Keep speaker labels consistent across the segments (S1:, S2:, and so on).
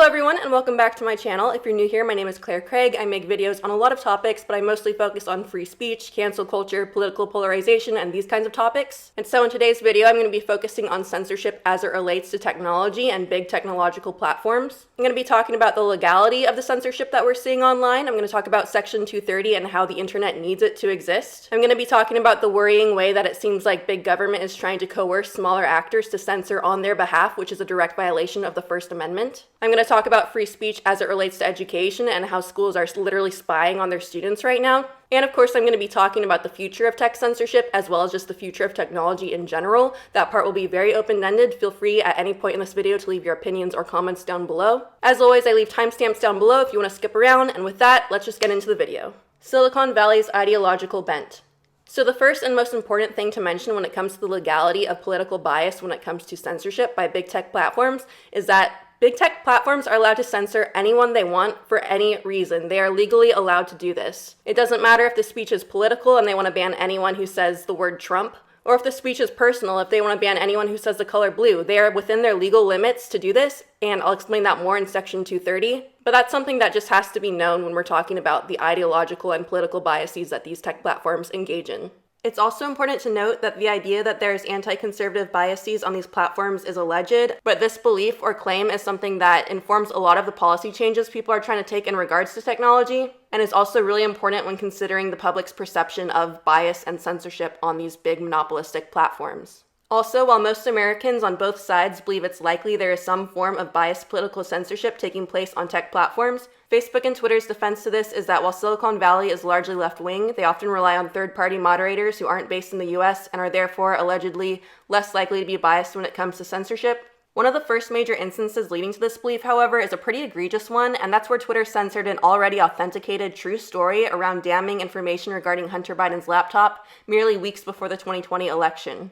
S1: everyone, and welcome back to my channel. If you're new here, my name is Claire Craig. I make videos on a lot of topics, but I mostly focus on free speech, cancel culture, political polarization, and these kinds of topics. And so in today's video, I'm going to be focusing on censorship as it relates to technology and big technological platforms. I'm going to be talking about the legality of the censorship that we're seeing online. I'm going to talk about Section 230 and how the internet needs it to exist. I'm going to be talking about the worrying way that it seems like big government is trying to coerce smaller actors to censor on their behalf, which is a direct violation of the First Amendment. I'm going to talk about free speech as it relates to education and how schools are literally spying on their students right now. And of course, I'm going to be talking about the future of tech censorship as well as just the future of technology in general. That part will be very open-ended. Feel free at any point in this video to leave your opinions or comments down below. As always, I leave timestamps down below if you want to skip around. And with that, let's just get into the video. Silicon Valley's ideological bent. So the first and most important thing to mention when it comes to the legality of political bias when it comes to censorship by big tech platforms is that big tech platforms are allowed to censor anyone they want for any reason. They are legally allowed to do this. It doesn't matter if the speech is political and they want to ban anyone who says the word Trump, or if the speech is personal, if they want to ban anyone who says the color blue. They are within their legal limits to do this, and I'll explain that more in Section 230. But that's something that just has to be known when we're talking about the ideological and political biases that these tech platforms engage in. It's also important to note that the idea that there's anti-conservative biases on these platforms is alleged, but this belief or claim is something that informs a lot of the policy changes people are trying to take in regards to technology, and is also really important when considering the public's perception of bias and censorship on these big monopolistic platforms. Also, while most Americans on both sides believe it's likely there is some form of biased political censorship taking place on tech platforms, Facebook and Twitter's defense to this is that while Silicon Valley is largely left-wing, they often rely on third-party moderators who aren't based in the US and are therefore allegedly less likely to be biased when it comes to censorship. One of the first major instances leading to this belief, however, is a pretty egregious one, and that's where Twitter censored an already authenticated true story around damning information regarding Hunter Biden's laptop merely weeks before the 2020 election.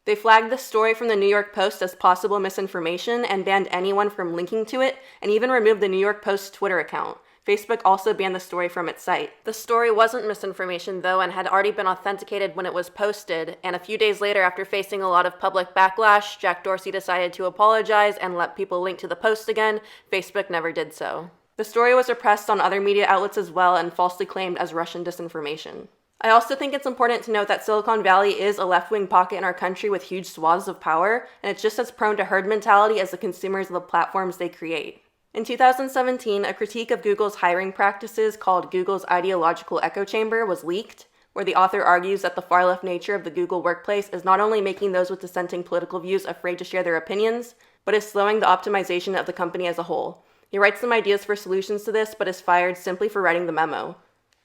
S1: They flagged this story from the New York Post as possible misinformation and banned anyone from linking to it, and even removed the New York Post's Twitter account. Facebook also banned the story from its site. The story wasn't misinformation, though, and had already been authenticated when it was posted, and a few days later, after facing a lot of public backlash, Jack Dorsey decided to apologize and let people link to the post again. Facebook never did so. The story was repressed on other media outlets as well and falsely claimed as Russian disinformation. I also think it's important to note that Silicon Valley is a left-wing pocket in our country with huge swaths of power, and it's just as prone to herd mentality as the consumers of the platforms they create. In 2017, a critique of Google's hiring practices called Google's Ideological Echo Chamber was leaked, where the author argues that the far-left nature of the Google workplace is not only making those with dissenting political views afraid to share their opinions, but is slowing the optimization of the company as a whole. He writes some ideas for solutions to this, but is fired simply for writing the memo.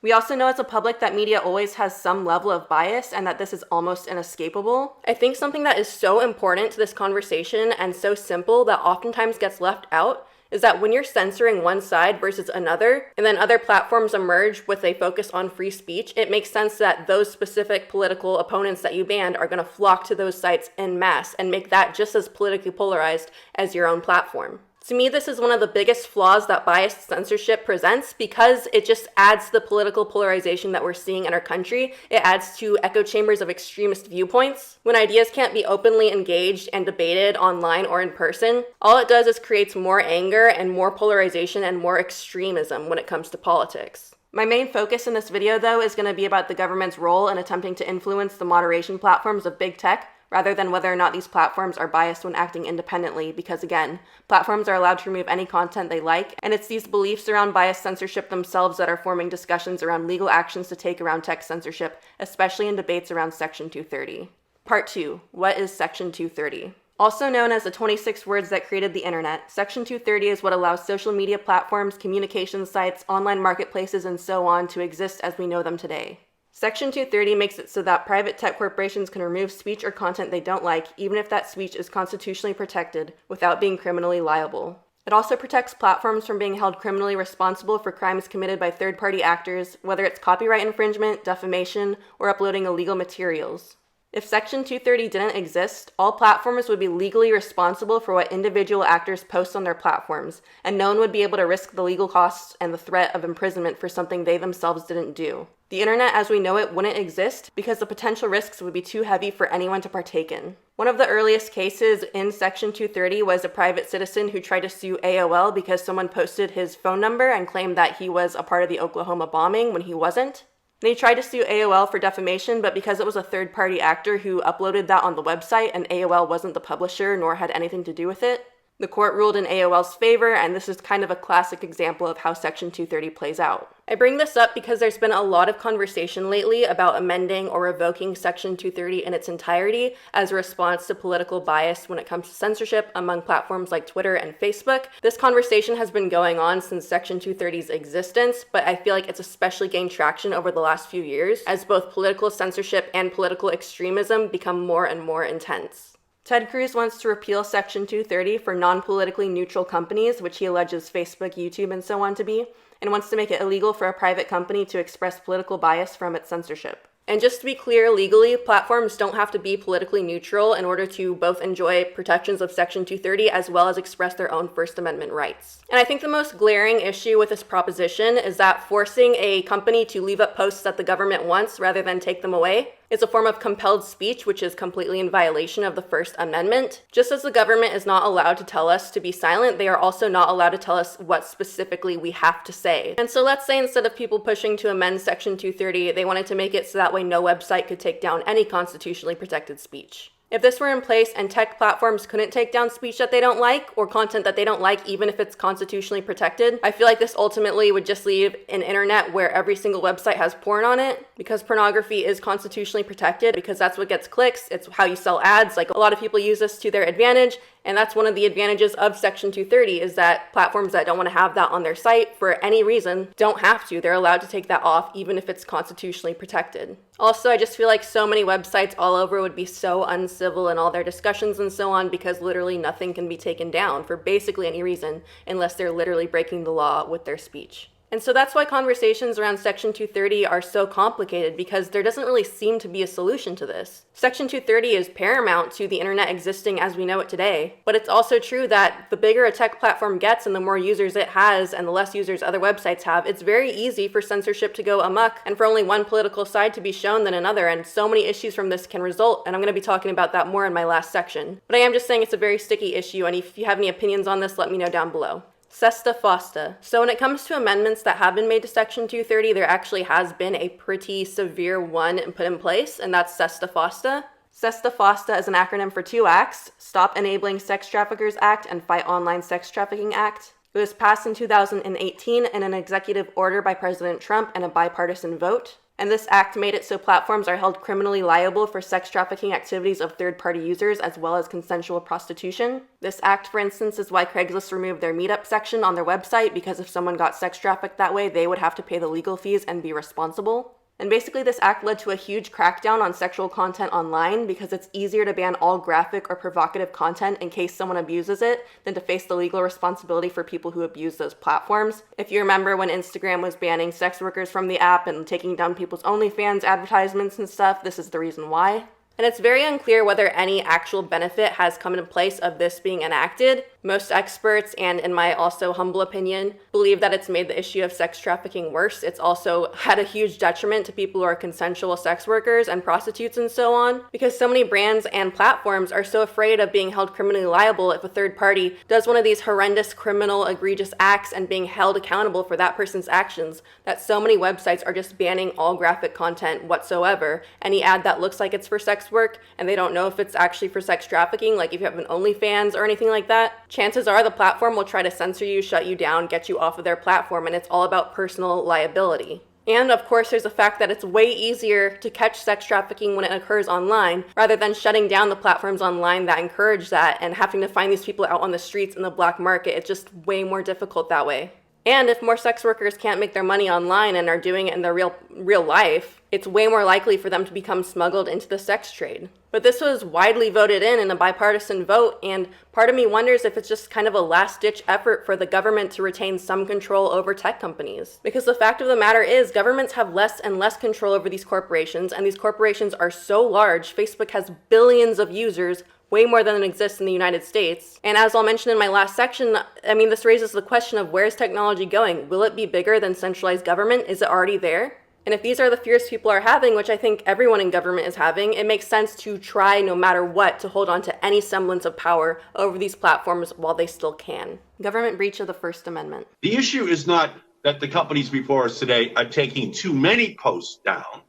S1: We also know as a public that media always has some level of bias and that this is almost inescapable. I think something that is so important to this conversation and so simple that oftentimes gets left out is that when you're censoring one side versus another, and then other platforms emerge with a focus on free speech, it makes sense that those specific political opponents that you banned are going to flock to those sites en masse and make that just as politically polarized as your own platform. To me, this is one of the biggest flaws that biased censorship presents because it just adds to the political polarization that we're seeing in our country. It adds to echo chambers of extremist viewpoints. When ideas can't be openly engaged and debated online or in person, all it does is creates more anger and more polarization and more extremism when it comes to politics. My main focus in this video, though, is going to be about the government's role in attempting to influence the moderation platforms of big tech, rather than whether or not these platforms are biased when acting independently, because again, platforms are allowed to remove any content they like, and it's these beliefs around biased censorship themselves that are forming discussions around legal actions to take around tech censorship, especially in debates around Section 230. Part 2. What is Section 230? Also known as the 26 words that created the internet, Section 230 is what allows social media platforms, communication sites, online marketplaces, and so on to exist as we know them today. Section 230 makes it so that private tech corporations can remove speech or content they don't like, even if that speech is constitutionally protected, without being criminally liable. It also protects platforms from being held criminally responsible for crimes committed by third-party actors, whether it's copyright infringement, defamation, or uploading illegal materials. If Section 230 didn't exist, all platforms would be legally responsible for what individual actors post on their platforms, and no one would be able to risk the legal costs and the threat of imprisonment for something they themselves didn't do. The internet as we know it wouldn't exist because the potential risks would be too heavy for anyone to partake in. One of the earliest cases in Section 230 was a private citizen who tried to sue AOL because someone posted his phone number and claimed that he was a part of the Oklahoma bombing when he wasn't. They tried to sue AOL for defamation, but because it was a third-party actor who uploaded that on the website and AOL wasn't the publisher nor had anything to do with it, the court ruled in AOL's favor, and this is kind of a classic example of how Section 230 plays out. I bring this up because there's been a lot of conversation lately about amending or revoking Section 230 in its entirety as a response to political bias when it comes to censorship among platforms like Twitter and Facebook. This conversation has been going on since Section 230's existence, but I feel like it's especially gained traction over the last few years as both political censorship and political extremism become more and more intense. Ted Cruz wants to repeal Section 230 for non-politically neutral companies, which he alleges Facebook, YouTube, and so on to be, and wants to make it illegal for a private company to express political bias from its censorship. And just to be clear, legally, platforms don't have to be politically neutral in order to both enjoy protections of Section 230 as well as express their own First Amendment rights. And I think the most glaring issue with this proposition is that forcing a company to leave up posts that the government wants rather than take them away is a form of compelled speech, which is completely in violation of the First Amendment. Just as the government is not allowed to tell us to be silent, they are also not allowed to tell us what specifically we have to say. And so let's say instead of people pushing to amend Section 230, they wanted to make it so that way no website could take down any constitutionally protected speech. If this were in place and tech platforms couldn't take down speech that they don't like or content that they don't like, even if it's constitutionally protected, I feel like this ultimately would just leave an internet where every single website has porn on it, because pornography is constitutionally protected, because that's what gets clicks. It's how you sell ads. Like, a lot of people use this to their advantage, and that's one of the advantages of Section 230 is that platforms that don't want to have that on their site for any reason don't have to. They're allowed to take that off even if it's constitutionally protected. Also, I just feel like so many websites all over would be so uncivil in all their discussions and so on because literally nothing can be taken down for basically any reason unless they're literally breaking the law with their speech. And so that's why conversations around Section 230 are so complicated, because there doesn't really seem to be a solution to this. Section 230 is paramount to the internet existing as we know it today, but it's also true that the bigger a tech platform gets and the more users it has and the less users other websites have, it's very easy for censorship to go amok and for only one political side to be shown than another, and so many issues from this can result, and I'm going to be talking about that more in my last section. But I am just saying it's a very sticky issue, and if you have any opinions on this, let me know down below. SESTA FOSTA. So when it comes to amendments that have been made to Section 230, there actually has been a pretty severe one put in place, and that's SESTA FOSTA. SESTA FOSTA is an acronym for two acts: Stop Enabling Sex Traffickers Act and Fight Online Sex Trafficking Act. It was passed in 2018 in an executive order by President Trump and a bipartisan vote. And this act made it so platforms are held criminally liable for sex trafficking activities of third-party users as well as consensual prostitution. This act, for instance, is why Craigslist removed their meetup section on their website, because if someone got sex trafficked that way, they would have to pay the legal fees and be responsible. And basically this act led to a huge crackdown on sexual content online because it's easier to ban all graphic or provocative content in case someone abuses it than to face the legal responsibility for people who abuse those platforms. If you remember when Instagram was banning sex workers from the app and taking down people's OnlyFans advertisements and stuff, this is the reason why. And it's very unclear whether any actual benefit has come in place of this being enacted. Most experts, and in my also humble opinion, believe that it's made the issue of sex trafficking worse. It's also had a huge detriment to people who are consensual sex workers and prostitutes and so on, because so many brands and platforms are so afraid of being held criminally liable if a third party does one of these horrendous, criminal, egregious acts and being held accountable for that person's actions, that so many websites are just banning all graphic content whatsoever. Any ad that looks like it's for sex work and they don't know if it's actually for sex trafficking, like if you have an OnlyFans or anything like that, chances are the platform will try to censor you, shut you down, get you off of their platform, and it's all about personal liability. And of course, there's the fact that it's way easier to catch sex trafficking when it occurs online, rather than shutting down the platforms online that encourage that and having to find these people out on the streets in the black market. It's just way more difficult that way. And if more sex workers can't make their money online and are doing it in their real life, it's way more likely for them to become smuggled into the sex trade. But this was widely voted in a bipartisan vote, and part of me wonders if it's just kind of a last-ditch effort for the government to retain some control over tech companies. Because the fact of the matter is, governments have less and less control over these corporations, and these corporations are so large. Facebook has billions of users, way more than exists in the United States. And as I'll mention in my last section, this raises the question of where's technology going? Will it be bigger than centralized government? Is it already there? And if these are the fears people are having, which I think everyone in government is having, it makes sense to try, no matter what, to hold on to any semblance of power over these platforms while they still can. Government breach of the First Amendment.
S2: The issue is not that the companies before us today are taking too many posts down.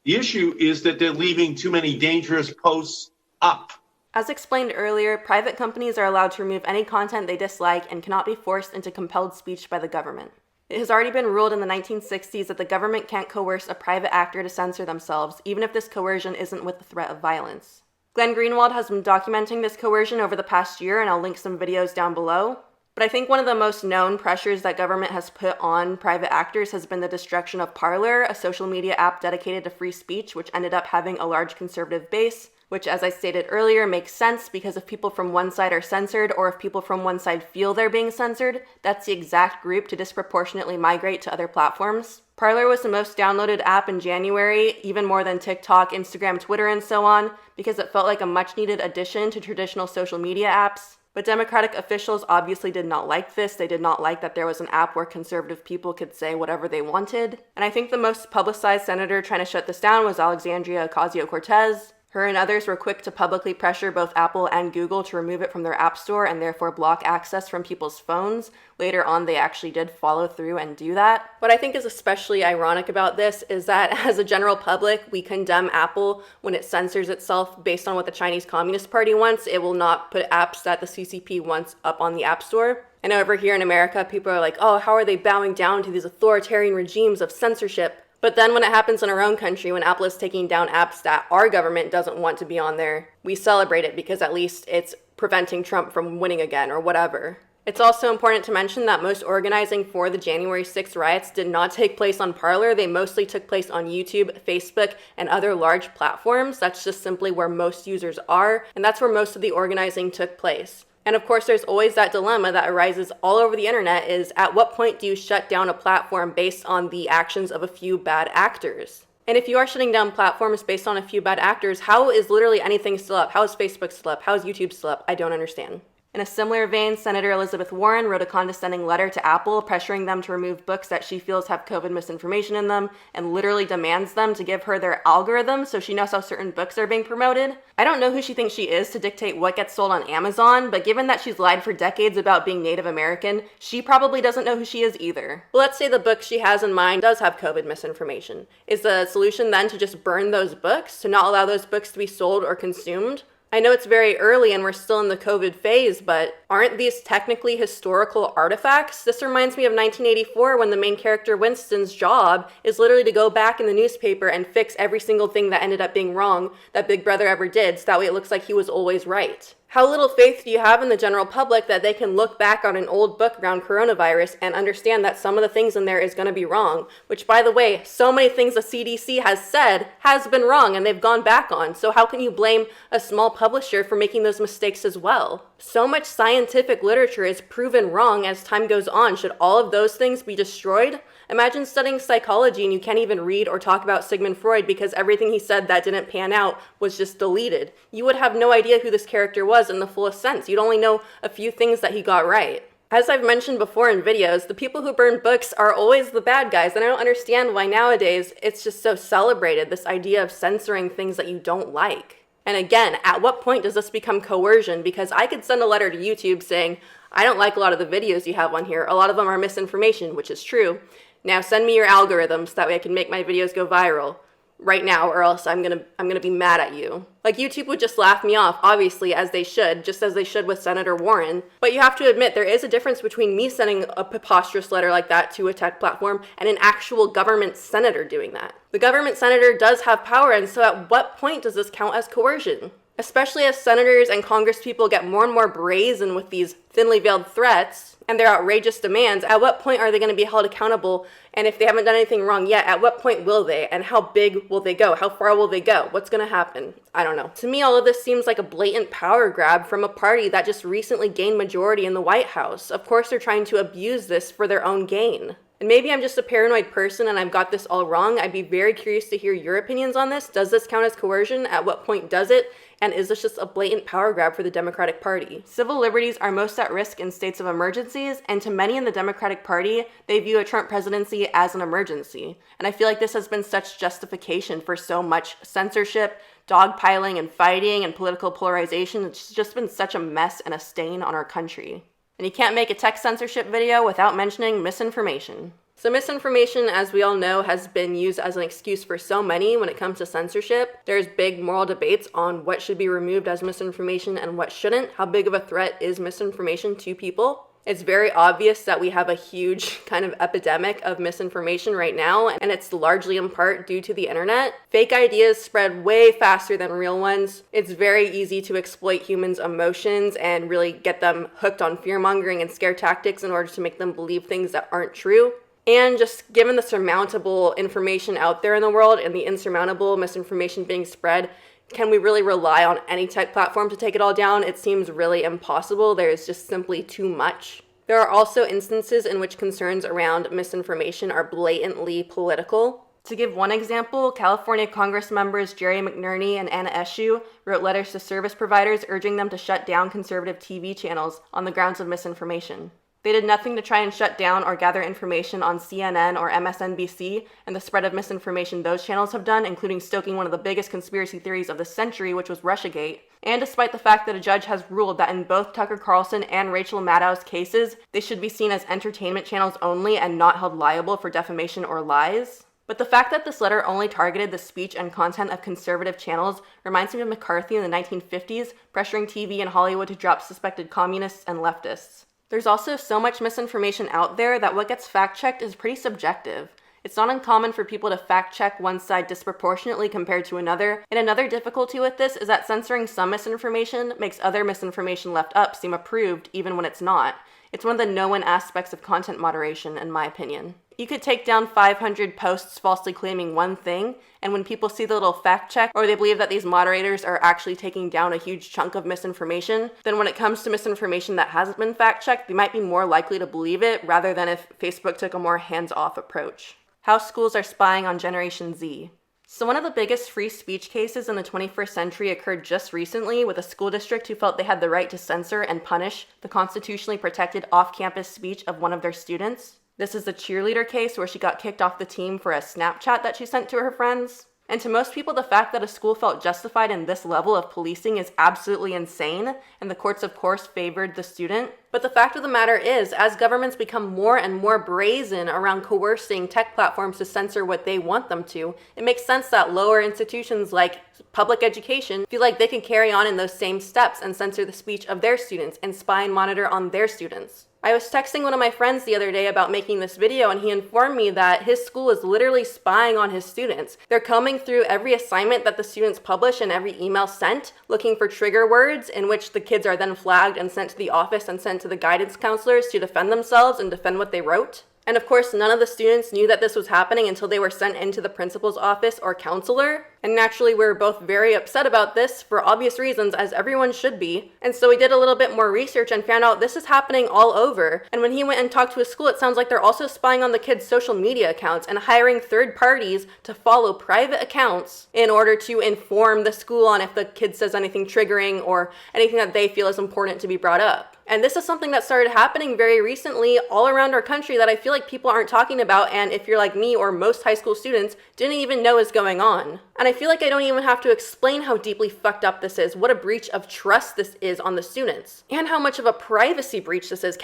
S2: The issue is that they're leaving too many dangerous posts up.
S1: As explained earlier, private companies are allowed to remove any content they dislike and cannot be forced into compelled speech by the government. It has already been ruled in the 1960s that the government can't coerce a private actor to censor themselves, even if this coercion isn't with the threat of violence. Glenn Greenwald has been documenting this coercion over the past year, and I'll link some videos down below. But I think one of the most known pressures that government has put on private actors has been the destruction of Parler, a social media app dedicated to free speech, which ended up having a large conservative base, which, as I stated earlier, makes sense because if people from one side are censored, or if people from one side feel they're being censored, that's the exact group to disproportionately migrate to other platforms. Parler was the most downloaded app in January, even more than TikTok, Instagram, Twitter, and so on, because it felt like a much-needed addition to traditional social media apps. But Democratic officials obviously did not like this. They did not like that there was an app where conservative people could say whatever they wanted. And I think the most publicized senator trying to shut this down was Alexandria Ocasio-Cortez. Her and others were quick to publicly pressure both Apple and Google to remove it from their app store and therefore block access from people's phones. Later on, they actually did follow through and do that. What I think is especially ironic about this is that as a general public, we condemn Apple when it censors itself based on what the Chinese Communist Party wants. It will not put apps that the CCP wants up on the App Store. I know over here in America, people are like, oh, how are they bowing down to these authoritarian regimes of censorship? But then when it happens in our own country, when Apple is taking down apps that our government doesn't want to be on there, we celebrate it because at least it's preventing Trump from winning again or whatever. It's also important to mention that most organizing for the January 6th riots did not take place on Parler. They mostly took place on YouTube, Facebook, and other large platforms. That's just simply where most users are, and that's where most of the organizing took place. And of course, there's always that dilemma that arises all over the internet is at what point do you shut down a platform based on the actions of a few bad actors? And if you are shutting down platforms based on a few bad actors, how is literally anything still up? How is Facebook still up? How is YouTube still up? I don't understand. In a similar vein, Senator Elizabeth Warren wrote a condescending letter to Apple pressuring them to remove books that she feels have COVID misinformation in them and literally demands them to give her their algorithm so she knows how certain books are being promoted. I don't know who she thinks she is to dictate what gets sold on Amazon, but given that she's lied for decades about being Native American, she probably doesn't know who she is either. Well, let's say the book she has in mind does have COVID misinformation. Is the solution then to just burn those books, to not allow those books to be sold or consumed? I know it's very early and we're still in the COVID phase, but aren't these technically historical artifacts? This reminds me of 1984 when the main character Winston's job is literally to go back in the newspaper and fix every single thing that ended up being wrong that Big Brother ever did, so that way it looks like he was always right. How little faith do you have in the general public that they can look back on an old book around coronavirus and understand that some of the things in there is going to be wrong? Which, by the way, so many things the CDC has said has been wrong and they've gone back on. So how can you blame a small publisher for making those mistakes as well? So much scientific literature is proven wrong as time goes on. Should all of those things be destroyed? Imagine studying psychology and you can't even read or talk about Sigmund Freud because everything he said that didn't pan out was just deleted. You would have no idea who this character was in the fullest sense. You'd only know a few things that he got right. As I've mentioned before in videos, the people who burn books are always the bad guys, and I don't understand why nowadays it's just so celebrated, this idea of censoring things that you don't like. And again, at what point does this become coercion? Because I could send a letter to YouTube saying, I don't like a lot of the videos you have on here. A lot of them are misinformation, which is true. Now send me your algorithms, that way I can make my videos go viral right now, or else I'm gonna be mad at you. Like, YouTube would just laugh me off, obviously, as they should, just as they should with Senator Warren. But you have to admit, there is a difference between me sending a preposterous letter like that to a tech platform and an actual government senator doing that. The government senator does have power, and so at what point does this count as coercion? Especially as senators and congresspeople get more and more brazen with these thinly veiled threats and their outrageous demands, at what point are they going to be held accountable? And if they haven't done anything wrong yet, at what point will they? And how big will they go? How far will they go? What's going to happen? I don't know. To me, all of this seems like a blatant power grab from a party that just recently gained majority in the White House. Of course, they're trying to abuse this for their own gain. And maybe I'm just a paranoid person and I've got this all wrong. I'd be very curious to hear your opinions on this. Does this count as coercion? At what point does it? And is this just a blatant power grab for the Democratic Party? Civil liberties are most at risk in states of emergencies, and to many in the Democratic Party, they view a Trump presidency as an emergency. And I feel like this has been such justification for so much censorship, dogpiling, and fighting, and political polarization. It's just been such a mess and a stain on our country. And you can't make a tech censorship video without mentioning misinformation. So misinformation, as we all know, has been used as an excuse for so many when it comes to censorship. There's big moral debates on what should be removed as misinformation and what shouldn't. How big of a threat is misinformation to people? It's very obvious that we have a huge kind of epidemic of misinformation right now, and it's largely in part due to the internet. Fake ideas spread way faster than real ones. It's very easy to exploit humans' emotions and really get them hooked on fear-mongering and scare tactics in order to make them believe things that aren't true. And just given the surmountable information out there in the world and the insurmountable misinformation being spread, can we really rely on any tech platform to take it all down? It seems really impossible. There's just simply too much. There are also instances in which concerns around misinformation are blatantly political. To give one example, California Congress members Jerry McNerney and Anna Eshoo wrote letters to service providers urging them to shut down conservative TV channels on the grounds of misinformation. They did nothing to try and shut down or gather information on CNN or MSNBC and the spread of misinformation those channels have done, including stoking one of the biggest conspiracy theories of the century, which was Russiagate. And despite the fact that a judge has ruled that in both Tucker Carlson and Rachel Maddow's cases, they should be seen as entertainment channels only and not held liable for defamation or lies. But the fact that this letter only targeted the speech and content of conservative channels reminds me of McCarthy in the 1950s, pressuring TV in Hollywood to drop suspected communists and leftists. There's also so much misinformation out there that what gets fact-checked is pretty subjective. It's not uncommon for people to fact-check one side disproportionately compared to another, and another difficulty with this is that censoring some misinformation makes other misinformation left up seem approved even when it's not. It's one of the known aspects of content moderation, in my opinion. You could take down 500 posts falsely claiming one thing, and when people see the little fact check, or they believe that these moderators are actually taking down a huge chunk of misinformation, then when it comes to misinformation that hasn't been fact checked, they might be more likely to believe it rather than if Facebook took a more hands-off approach. How schools are spying on Generation Z. So one of the biggest free speech cases in the 21st century occurred just recently with a school district who felt they had the right to censor and punish the constitutionally protected off-campus speech of one of their students. This is the cheerleader case where she got kicked off the team for a Snapchat that she sent to her friends. And to most people, the fact that a school felt justified in this level of policing is absolutely insane, and the courts of course favored the student. But the fact of the matter is, as governments become more and more brazen around coercing tech platforms to censor what they want them to, it makes sense that lower institutions like public education feel like they can carry on in those same steps and censor the speech of their students and spy and monitor on their students. I was texting one of my friends the other day about making this video, and he informed me that his school is literally spying on his students. They're combing through every assignment that the students publish and every email sent, looking for trigger words in which the kids are then flagged and sent to the office and sent to the guidance counselors to defend themselves and defend what they wrote. And of course, none of the students knew that this was happening until they were sent into the principal's office or counselor. And naturally, we were both very upset about this for obvious reasons, as everyone should be. And so we did a little bit more research and found out this is happening all over. And when he went and talked to his school, it sounds like they're also spying on the kids' social media accounts and hiring third parties to follow private accounts in order to inform the school on if the kid says anything triggering or anything that they feel is important to be brought up. And this is something that started happening very recently all around our country that I feel like people aren't talking about, and if you're like me or most high school students, didn't even know is going on. And I feel like I don't even have to explain how deeply fucked up this is, what a breach of trust this is on the students, and how much of a privacy breach this is.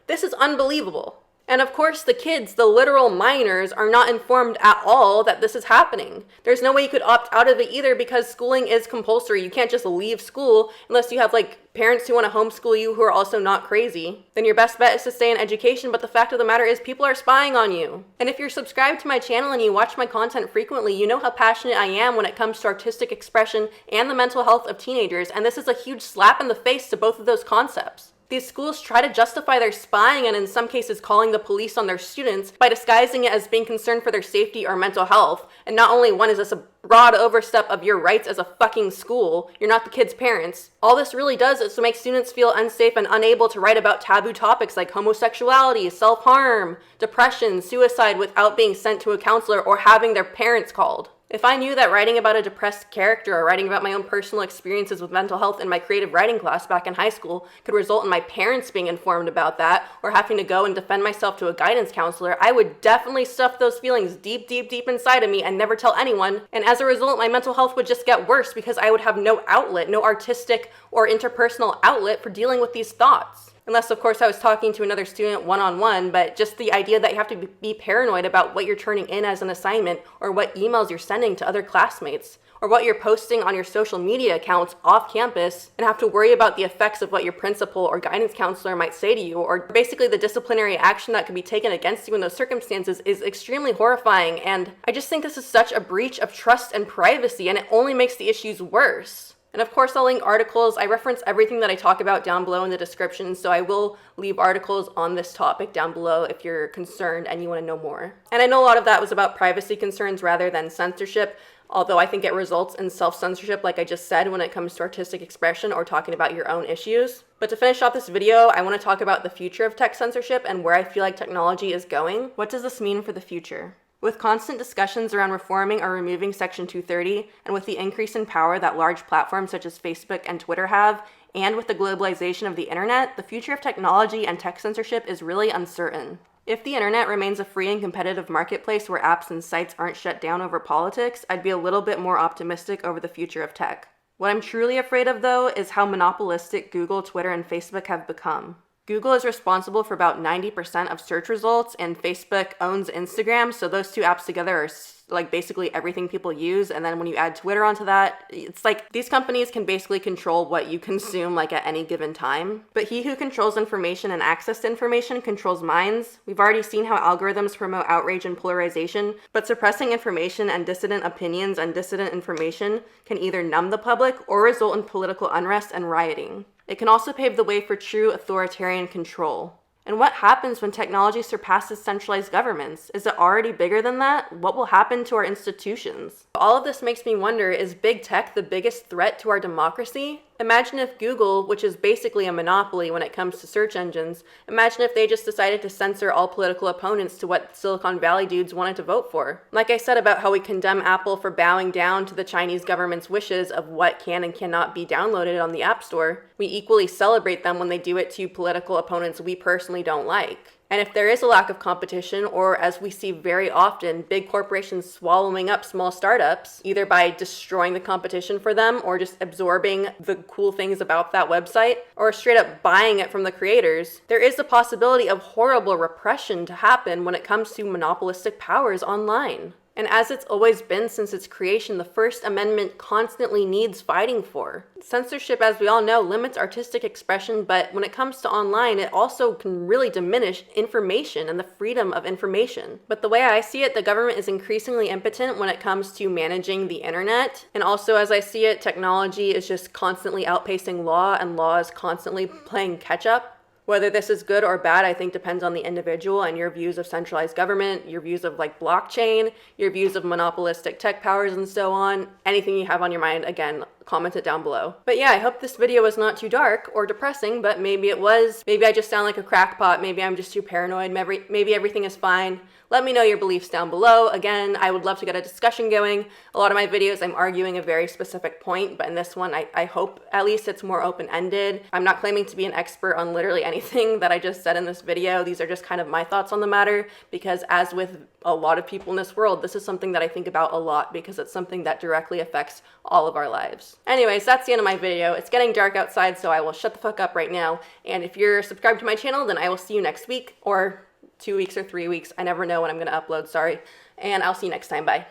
S1: This is unbelievable. And of course, the kids, the literal minors, are not informed at all that this is happening. There's no way you could opt out of it either because schooling is compulsory. You can't just leave school unless you have parents who want to homeschool you who are also not crazy. Then your best bet is to stay in education, but the fact of the matter is people are spying on you. And if you're subscribed to my channel and you watch my content frequently, you know how passionate I am when it comes to artistic expression and the mental health of teenagers, and this is a huge slap in the face to both of those concepts. These schools try to justify their spying and in some cases calling the police on their students by disguising it as being concerned for their safety or mental health. And not only one, is this a broad overstep of your rights as a fucking school, you're not the kids' parents. All this really does is to make students feel unsafe and unable to write about taboo topics like homosexuality, self-harm, depression, suicide without being sent to a counselor or having their parents called. If I knew that writing about a depressed character or writing about my own personal experiences with mental health in my creative writing class back in high school could result in my parents being informed about that or having to go and defend myself to a guidance counselor, I would definitely stuff those feelings deep, deep, deep inside of me and never tell anyone. And as a result, my mental health would just get worse because I would have no outlet, no artistic or interpersonal outlet for dealing with these thoughts. Unless, of course, I was talking to another student one-on-one, but just the idea that you have to be paranoid about what you're turning in as an assignment or what emails you're sending to other classmates or what you're posting on your social media accounts off campus and have to worry about the effects of what your principal or guidance counselor might say to you or basically the disciplinary action that could be taken against you in those circumstances is extremely horrifying. And I just think this is such a breach of trust and privacy, and it only makes the issues worse. And of course, I'll link articles. I reference everything that I talk about down below in the description, so I will leave articles on this topic down below if you're concerned and you want to know more. And I know a lot of that was about privacy concerns rather than censorship, although I think it results in self-censorship, like I just said, when it comes to artistic expression or talking about your own issues. But to finish off this video, I want to talk about the future of tech censorship and where I feel like technology is going. What does this mean for the future? With constant discussions around reforming or removing Section 230, and with the increase in power that large platforms such as Facebook and Twitter have, and with the globalization of the internet, the future of technology and tech censorship is really uncertain. If the internet remains a free and competitive marketplace where apps and sites aren't shut down over politics, I'd be a little bit more optimistic over the future of tech. What I'm truly afraid of, though, is how monopolistic Google, Twitter, and Facebook have become. Google is responsible for about 90% of search results, and Facebook owns Instagram, so those two apps together are basically everything people use. And then when you add Twitter onto that, it's like these companies can basically control what you consume at any given time. But he who controls information and access to information controls minds. We've already seen how algorithms promote outrage and polarization, but suppressing information and dissident opinions and dissident information can either numb the public or result in political unrest and rioting. It can also pave the way for true authoritarian control. And what happens when technology surpasses centralized governments? Is it already bigger than that? What will happen to our institutions? All of this makes me wonder, is big tech the biggest threat to our democracy? Imagine if Google, which is basically a monopoly when it comes to search engines, imagine if they just decided to censor all political opponents to what Silicon Valley dudes wanted to vote for. Like I said about how we condemn Apple for bowing down to the Chinese government's wishes of what can and cannot be downloaded on the App Store, we equally celebrate them when they do it to political opponents we personally don't like. And if there is a lack of competition, or as we see very often, big corporations swallowing up small startups, either by destroying the competition for them or just absorbing the cool things about that website, or straight up buying it from the creators, there is the possibility of horrible repression to happen when it comes to monopolistic powers online. And as it's always been since its creation, the First Amendment constantly needs fighting for. Censorship, as we all know, limits artistic expression, but when it comes to online, it also can really diminish information and the freedom of information. But the way I see it, the government is increasingly impotent when it comes to managing the internet. And also, as I see it, technology is just constantly outpacing law, and law is constantly playing catch up. Whether this is good or bad, I think depends on the individual and your views of centralized government, your views of blockchain, your views of monopolistic tech powers and so on. Anything you have on your mind, again, comment it down below. But yeah, I hope this video was not too dark or depressing, but maybe it was. Maybe I just sound like a crackpot. Maybe I'm just too paranoid. Maybe everything is fine. Let me know your beliefs down below. Again, I would love to get a discussion going. A lot of my videos, I'm arguing a very specific point, but in this one, I hope at least it's more open-ended. I'm not claiming to be an expert on literally anything that I just said in this video. These are just kind of my thoughts on the matter, because as with a lot of people in this world, this is something that I think about a lot because it's something that directly affects all of our lives. Anyways, that's the end of my video. It's getting dark outside, so I will shut the fuck up right now. And if you're subscribed to my channel, then I will see you next week, or 2 weeks or 3 weeks. I never know when I'm going to upload, sorry. And I'll see you next time. Bye.